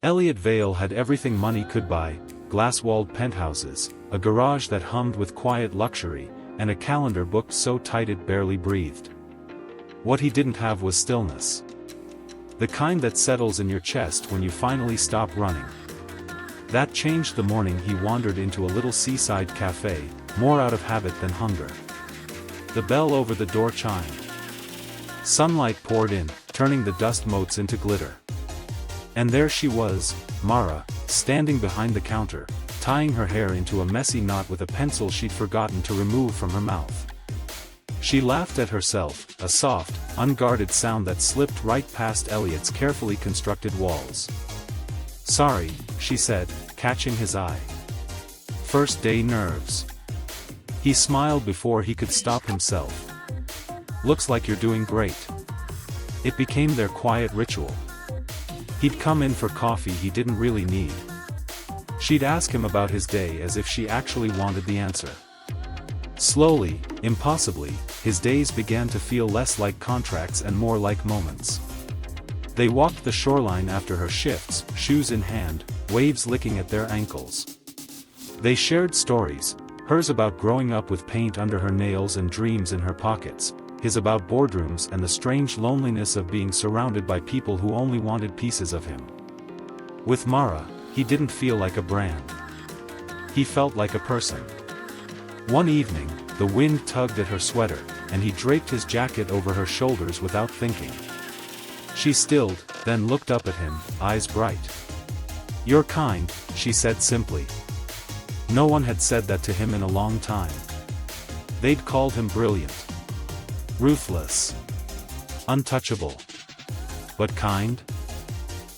Elliott Vale had everything money could buy: glass-walled penthouses, a garage that hummed with quiet luxury, and a calendar booked so tight it barely breathed. What he didn't have was stillness. The kind that settles in your chest when you finally stop running. That changed the morning he wandered into a little seaside café, more out of habit than hunger. The bell over the door chimed. Sunlight poured in, turning the dust motes into glitter. And there she was, Mara, standing behind the counter, tying her hair into a messy knot with a pencil she'd forgotten to remove from her mouth. She laughed at herself, a soft, unguarded sound that slipped right past Elliott's carefully constructed walls. "Sorry," she said, catching his eye. "First day nerves." He smiled before he could stop himself. "Looks like you're doing great." It became their quiet ritual. He'd come in for coffee he didn't really need. She'd ask him about his day as if she actually wanted the answer. Slowly, impossibly, his days began to feel less like contracts and more like moments. They walked the shoreline after her shifts, shoes in hand, waves licking at their ankles. They shared stories, hers about growing up with paint under her nails and dreams in her pockets, his about boardrooms and the strange loneliness of being surrounded by people who only wanted pieces of him. With Mara, he didn't feel like a brand. He felt like a person. One evening, the wind tugged at her sweater, and he draped his jacket over her shoulders without thinking. She stilled, then looked up at him, eyes bright. "You're kind," she said simply. No one had said that to him in a long time. They'd called him brilliant, ruthless, untouchable. But kind?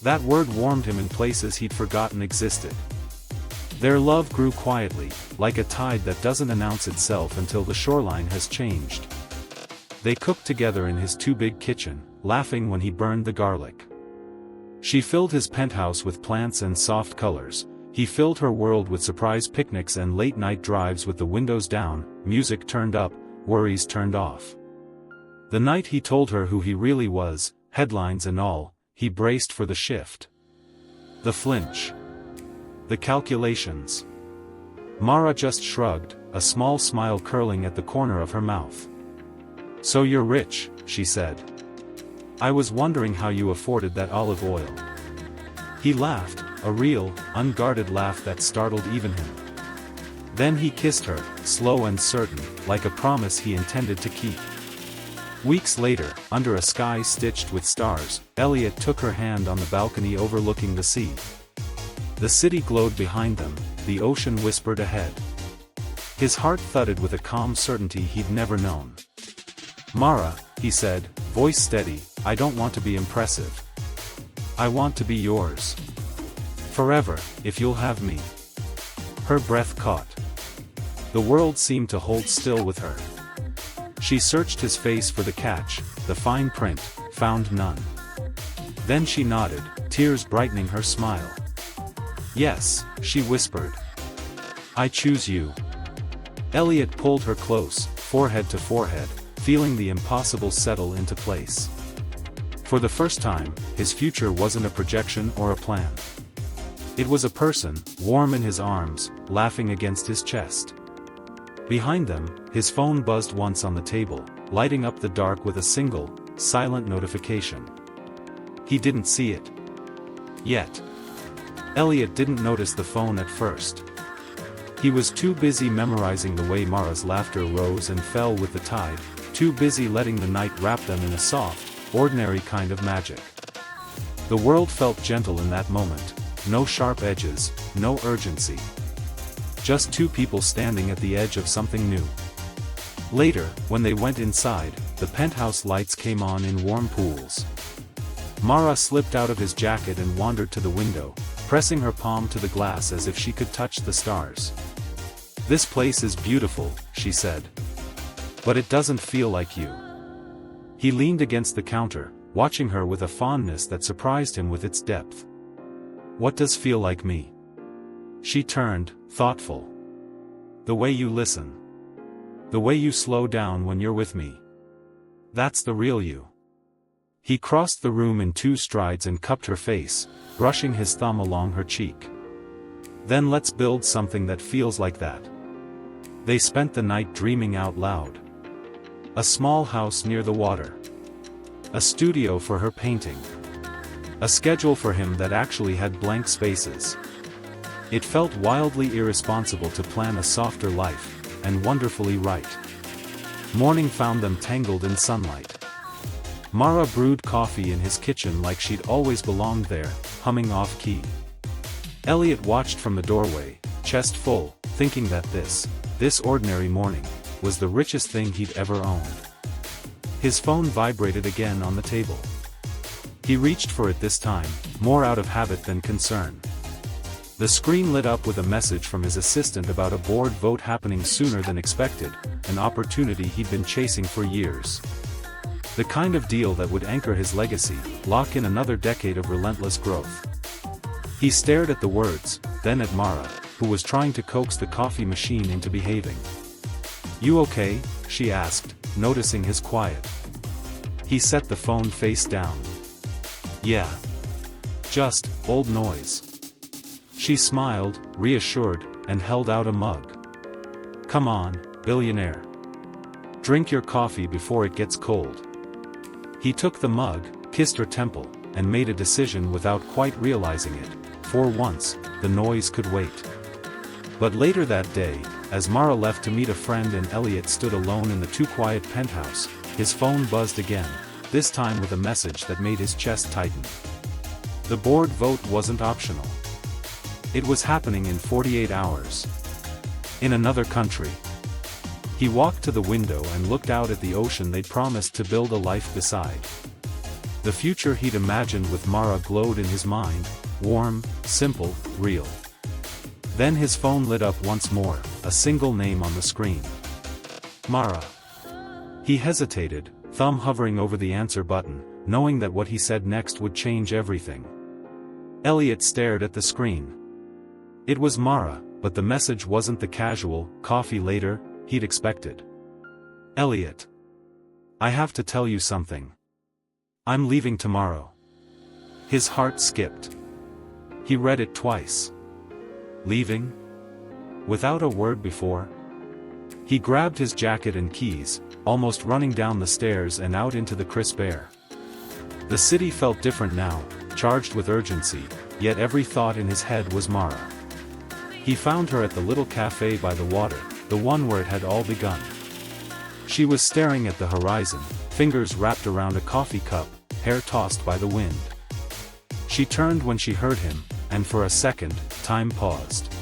That word warmed him in places he'd forgotten existed. Their love grew quietly, like a tide that doesn't announce itself until the shoreline has changed. They cooked together in his too-big kitchen, laughing when he burned the garlic. She filled his penthouse with plants and soft colors. He filled her world with surprise picnics and late-night drives with the windows down, music turned up, worries turned off. The night he told her who he really was, headlines and all, he braced for the shift. The flinch. The calculations. Mara just shrugged, a small smile curling at the corner of her mouth. "So you're rich," she said. "I was wondering how you afforded that olive oil." He laughed, a real, unguarded laugh that startled even him. Then he kissed her, slow and certain, like a promise he intended to keep. Weeks later, under a sky stitched with stars, Elliott took her hand on the balcony overlooking the sea. The city glowed behind them, the ocean whispered ahead. His heart thudded with a calm certainty he'd never known. "Mara," he said, voice steady, "I don't want to be impressive. I want to be yours. Forever, if you'll have me." Her breath caught. The world seemed to hold still with her. She searched his face for the catch, the fine print, found none. Then she nodded, tears brightening her smile. "Yes," she whispered. "I choose you." Elliott pulled her close, forehead to forehead, feeling the impossible settle into place. For the first time, his future wasn't a projection or a plan. It was a person, warm in his arms, laughing against his chest. Behind them, his phone buzzed once on the table, lighting up the dark with a single, silent notification. He didn't see it. Yet. Elliott didn't notice the phone at first. He was too busy memorizing the way Mara's laughter rose and fell with the tide, too busy letting the night wrap them in a soft, ordinary kind of magic. The world felt gentle in that moment, no sharp edges, no urgency. Just two people standing at the edge of something new. Later, when they went inside, the penthouse lights came on in warm pools. Mara slipped out of his jacket and wandered to the window, pressing her palm to the glass as if she could touch the stars. "This place is beautiful," she said. "But it doesn't feel like you." He leaned against the counter, watching her with a fondness that surprised him with its depth. "What does feel like me?" She turned, thoughtful. "The way you listen. The way you slow down when you're with me. That's the real you." He crossed the room in 2 strides and cupped her face, brushing his thumb along her cheek. Then let's build something that feels like that. They spent the night dreaming out loud. A small house near the water. A studio for her painting. A schedule for him that actually had blank spaces. It felt wildly irresponsible to plan a softer life, and wonderfully right. Morning found them tangled in sunlight. Mara brewed coffee in his kitchen like she'd always belonged there, humming off-key. Elliot watched from the doorway, chest full, thinking that this ordinary morning, was the richest thing he'd ever owned. His phone vibrated again on the table. He reached for it this time, more out of habit than concern. The screen lit up with a message from his assistant about a board vote happening sooner than expected, an opportunity he'd been chasing for years. The kind of deal that would anchor his legacy, lock in another decade of relentless growth. He stared at the words, then at Mara, who was trying to coax the coffee machine into behaving. "You okay?" she asked, noticing his quiet. He set the phone face down. "Yeah. Just, old noise." She smiled, reassured, and held out a mug. "Come on, billionaire. Drink your coffee before it gets cold." He took the mug, kissed her temple, and made a decision without quite realizing it. For once, the noise could wait. But later that day, as Mara left to meet a friend and Elliot stood alone in the too quiet penthouse, his phone buzzed again, this time with a message that made his chest tighten. The board vote wasn't optional. It was happening in 48 hours. In another country. He walked to the window and looked out at the ocean they'd promised to build a life beside. The future he'd imagined with Mara glowed in his mind, warm, simple, real. Then his phone lit up once more, a single name on the screen. Mara. He hesitated, thumb hovering over the answer button, knowing that what he said next would change everything. Elliot stared at the screen. It was Mara, but the message wasn't the casual, "coffee later," he'd expected. "Elliot. I have to tell you something. I'm leaving tomorrow." His heart skipped. He read it twice. Leaving? Without a word before? He grabbed his jacket and keys, almost running down the stairs and out into the crisp air. The city felt different now, charged with urgency, yet every thought in his head was Mara. He found her at the little café by the water, the one where it had all begun. She was staring at the horizon, fingers wrapped around a coffee cup, hair tossed by the wind. She turned when she heard him, and for a second, time paused.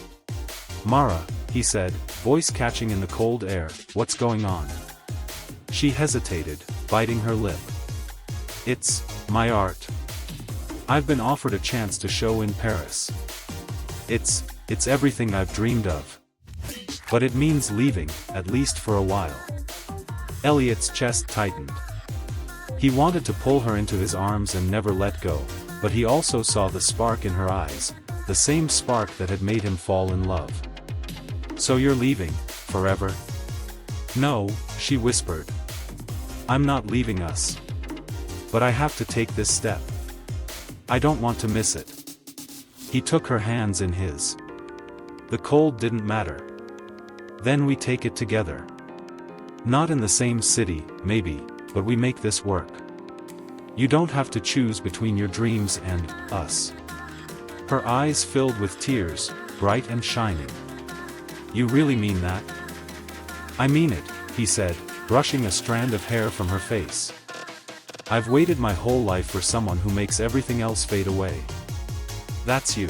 "Mara," he said, voice catching in the cold air, "what's going on?" She hesitated, biting her lip. "It's my art. I've been offered a chance to show in Paris. It's everything I've dreamed of. But it means leaving, at least for a while." Elliot's chest tightened. He wanted to pull her into his arms and never let go, but he also saw the spark in her eyes, the same spark that had made him fall in love. "So you're leaving, forever?" "No," she whispered. "I'm not leaving us. But I have to take this step. I don't want to miss it." He took her hands in his. "The cold didn't matter. Then we take it together. Not in the same city, maybe, but we make this work. You don't have to choose between your dreams and us." Her eyes filled with tears, bright and shining. "You really mean that?" "I mean it," he said, brushing a strand of hair from her face. "I've waited my whole life for someone who makes everything else fade away. That's you.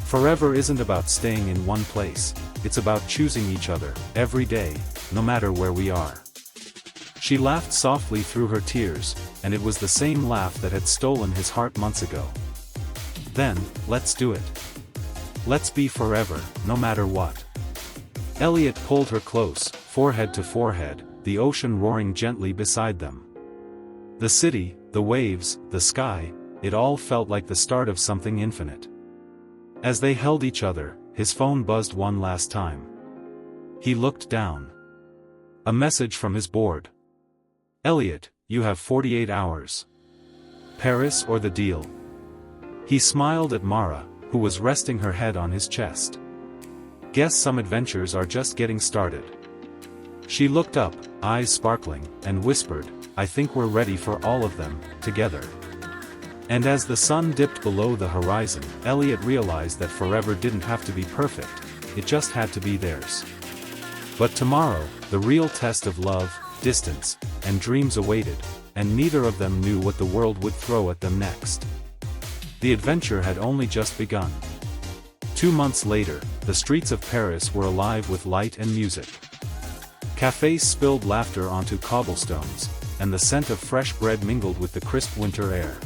Forever isn't about staying in one place, it's about choosing each other, every day, no matter where we are." She laughed softly through her tears, and it was the same laugh that had stolen his heart months ago. "Then, let's do it. Let's be forever, no matter what." Elliot pulled her close, forehead to forehead, the ocean roaring gently beside them. The city, the waves, the sky, it all felt like the start of something infinite. As they held each other, his phone buzzed one last time. He looked down. A message from his board. "Elliot, you have 48 hours. Paris or the deal? He smiled at Mara, who was resting her head on his chest. Guess some adventures are just getting started. She looked up, eyes sparkling, and whispered, I think we're ready for all of them, together. And as the sun dipped below the horizon, Elliot realized that forever didn't have to be perfect, it just had to be theirs. But tomorrow, the real test of love, distance, and dreams awaited, and neither of them knew what the world would throw at them next. The adventure had only just begun. 2 months later, the streets of Paris were alive with light and music. Cafés spilled laughter onto cobblestones, and the scent of fresh bread mingled with the crisp winter air.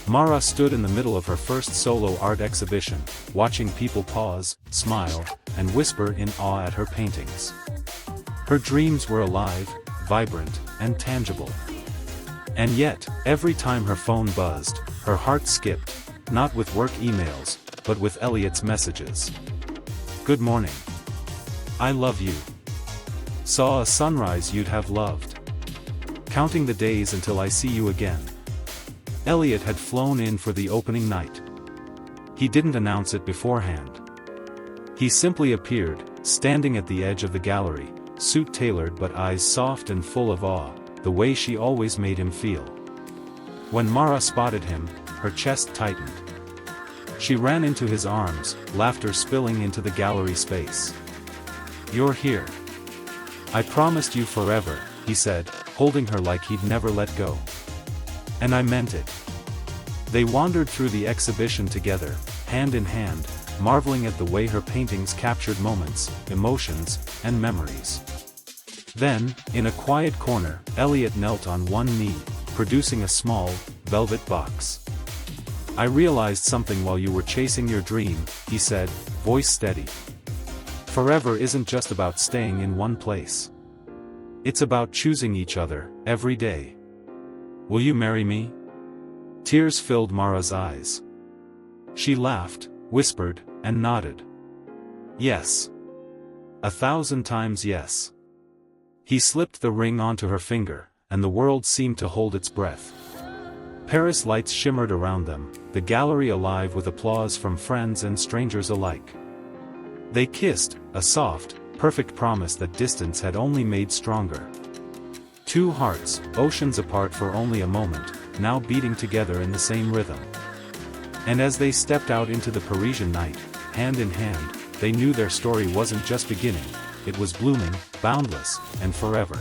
Mara stood in the middle of her first solo art exhibition, watching people pause, smile, and whisper in awe at her paintings. Her dreams were alive, vibrant, and tangible. And yet, every time her phone buzzed, her heart skipped, not with work emails, but with Elliot's messages. Good morning. I love you. Saw a sunrise you'd have loved. Counting the days until I see you again. Elliot had flown in for the opening night. He didn't announce it beforehand. He simply appeared, standing at the edge of the gallery, suit tailored but eyes soft and full of awe, the way she always made him feel. When Mara spotted him, her chest tightened. She ran into his arms, laughter spilling into the gallery space. You're here. I promised you forever, he said, holding her like he'd never let go. And I meant it. They wandered through the exhibition together, hand in hand, marveling at the way her paintings captured moments, emotions, and memories. Then, in a quiet corner, Elliot knelt on one knee, producing a small, velvet box. I realized something while you were chasing your dream, he said, voice steady. Forever isn't just about staying in one place. It's about choosing each other, every day. Will you marry me? Tears filled Mara's eyes. She laughed, whispered, and nodded. Yes. 1,000 times yes. He slipped the ring onto her finger, and the world seemed to hold its breath. Paris lights shimmered around them, the gallery alive with applause from friends and strangers alike. They kissed, a soft, perfect promise that distance had only made stronger. Two hearts, oceans apart for only a moment, now beating together in the same rhythm. And as they stepped out into the Parisian night, hand in hand, they knew their story wasn't just beginning, it was blooming, boundless, and forever.